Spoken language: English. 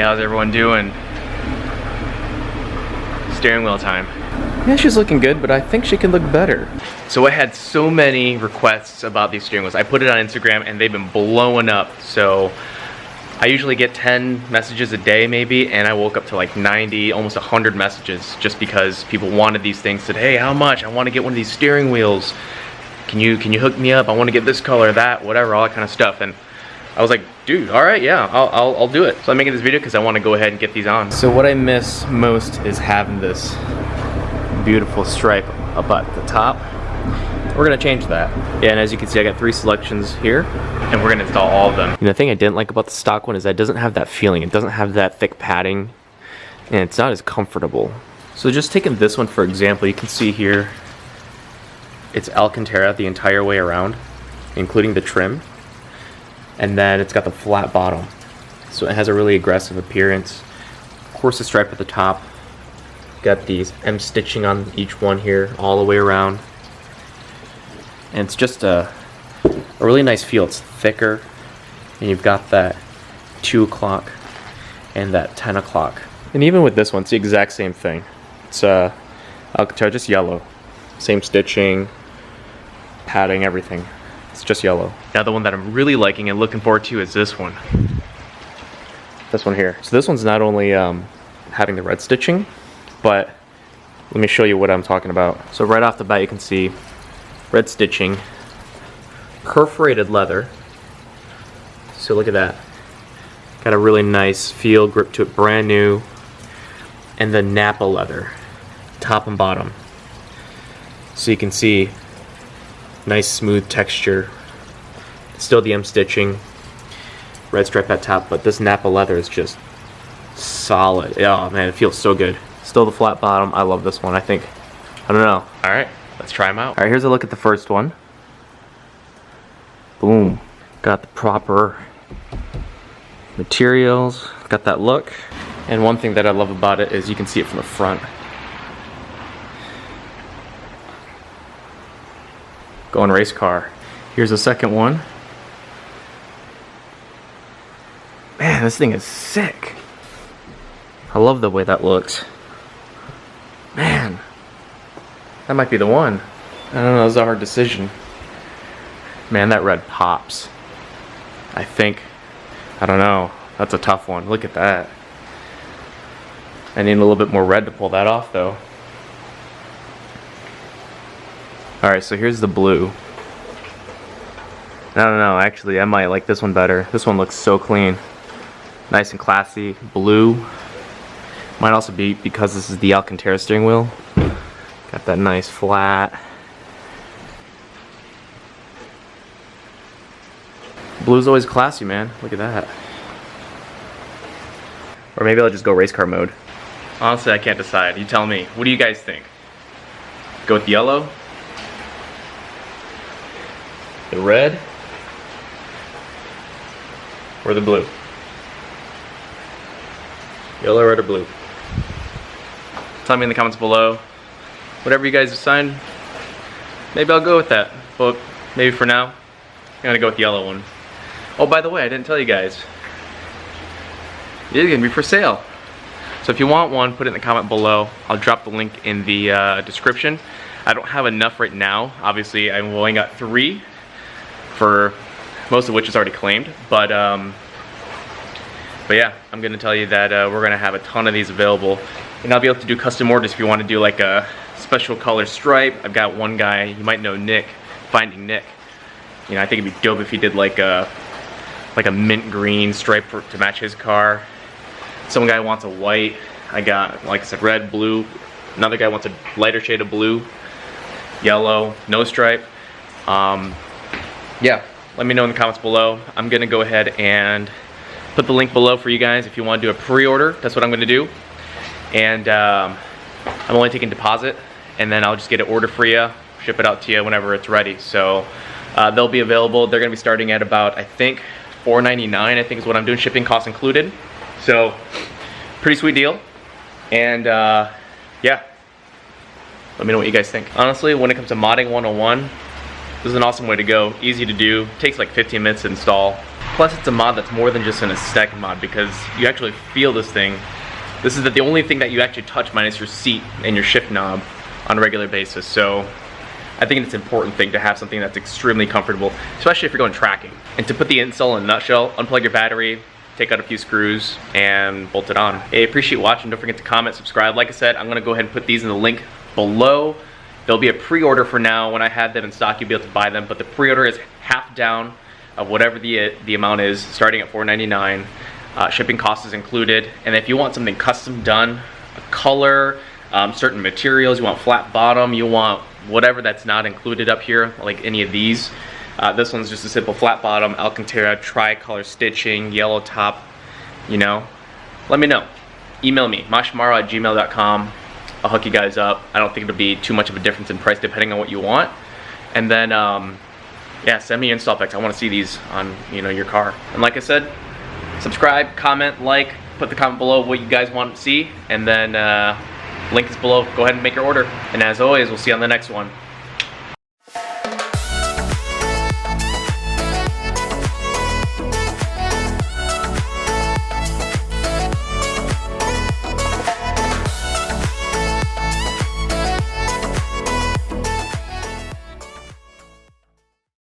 how's everyone doing? Steering wheel time. Yeah, she's looking good, but I think she can look better. So I had so many requests about these steering wheels. I put it on Instagram and they've been blowing up. So I usually get 10 messages a day maybe, and I woke up to like 90, almost 100 messages just because people wanted these things. Said, hey, how much? I want to get one of these steering wheels. Can you hook me up? I want to get this color, that, whatever, all that kind of stuff. And I was like, dude, all right, yeah, I'll do it. So I'm making this video because I want to go ahead and get these on. So what I miss most is having this beautiful stripe up at the top. We're gonna change that. Yeah, and as you can see, I got 3 selections here, and we're gonna install all of them. And the thing I didn't like about the stock one is that it doesn't have that feeling. It doesn't have that thick padding, and it's not as comfortable. So just taking this one for example, you can see here, it's Alcantara the entire way around, including the trim. And then it's got the flat bottom. So it has a really aggressive appearance. Of course, the stripe at the top. Got these M stitching on each one here, all the way around. And it's just a really nice feel. It's thicker, and you've got that 2 o'clock and that 10 o'clock. And even with this one, it's the exact same thing. It's Alcantara, just yellow. Same stitching, padding, everything. It's just yellow. Now the one that I'm really liking and looking forward to is this one. This one here. So this one's not only having the red stitching, but let me show you what I'm talking about. So right off the bat you can see red stitching, perforated leather. So look at that. Got a really nice feel, grip to it, brand new. And the Napa leather, top and bottom. So you can see nice smooth texture. Still the M stitching, red stripe at top, but this Napa leather is just solid. Oh man, it feels so good. Still the flat bottom. I love this one. I don't know. All right, let's try them out. All right, here's a look at the first one. Boom. Got the proper materials. Got that look. And one thing that I love about it is you can see it from the front. Going race car. Here's the second one. Man, this thing is sick. I love the way that looks. Man, that might be the one. I don't know, it was a hard decision. Man, that red pops. I don't know. That's a tough one. Look at that. I need a little bit more red to pull that off though. Alright, so here's the blue. I don't know, actually I might like this one better. This one looks so clean. Nice and classy. Blue. Might also be because this is the Alcantara steering wheel. Got that nice flat. Blue's always classy, man. Look at that. Or maybe I'll just go race car mode. Honestly, I can't decide. You tell me. What do you guys think? Go with yellow? The red? Or the blue? Yellow, red, or blue? Tell me in the comments below. Whatever you guys decide, maybe I'll go with that. But maybe for now, I'm gonna go with the yellow one. Oh, by the way, I didn't tell you guys. It is gonna be for sale. So if you want one, put it in the comment below. I'll drop the link in the description. I don't have enough right now. Obviously, I've only got 3, for most of which is already claimed. But yeah, I'm gonna tell you that we're gonna have a ton of these available. And I'll be able to do custom orders if you want to do like a special color stripe. I've got one guy, you might know Nick, Finding Nick. You know, I think it'd be dope if he did like a mint green stripe to match his car. Some guy wants a white. I got, like I said, red, blue. Another guy wants a lighter shade of blue, yellow, no stripe. Yeah, let me know in the comments below. I'm gonna go ahead and put the link below for you guys if you want to do a pre-order. That's what I'm gonna do. And I'm only taking deposit, and then I'll just get it ordered for you, ship it out to you whenever it's ready. So they'll be available. They're gonna be starting at about, I think, $4.99, I think is what I'm doing, shipping costs included. So pretty sweet deal. And yeah, let me know what you guys think. Honestly, when it comes to modding 101, this is an awesome way to go. Easy to do, takes like 15 minutes to install. Plus it's a mod that's more than just an aesthetic mod because you actually feel this thing. This is the only thing that you actually touch minus your seat and your shift knob on a regular basis. So I think it's an important thing to have something that's extremely comfortable, especially if you're going tracking. And to put the install in a nutshell, unplug your battery, take out a few screws, and bolt it on. I appreciate watching. Don't forget to comment, subscribe. Like I said, I'm gonna go ahead and put these in the link below. There'll be a pre-order for now. When I have them in stock, you'll be able to buy them, but the pre-order is half down of whatever the amount is, starting at $4.99. Shipping cost is included. And if you want something custom done, a color, certain materials, you want flat bottom, you want whatever that's not included up here, like any of these. This one's just a simple flat bottom, Alcantara, tricolor stitching, yellow top, you know. Let me know. Email me, mashimaro@gmail.com. I'll hook you guys up. I don't think it'll be too much of a difference in price depending on what you want. And then, yeah, send me your install specs. I want to see these on, you know, your car. And like I said, subscribe, comment, like, put the comment below what you guys want to see, and then link is below. Go ahead and make your order. And as always, we'll see you on the next one.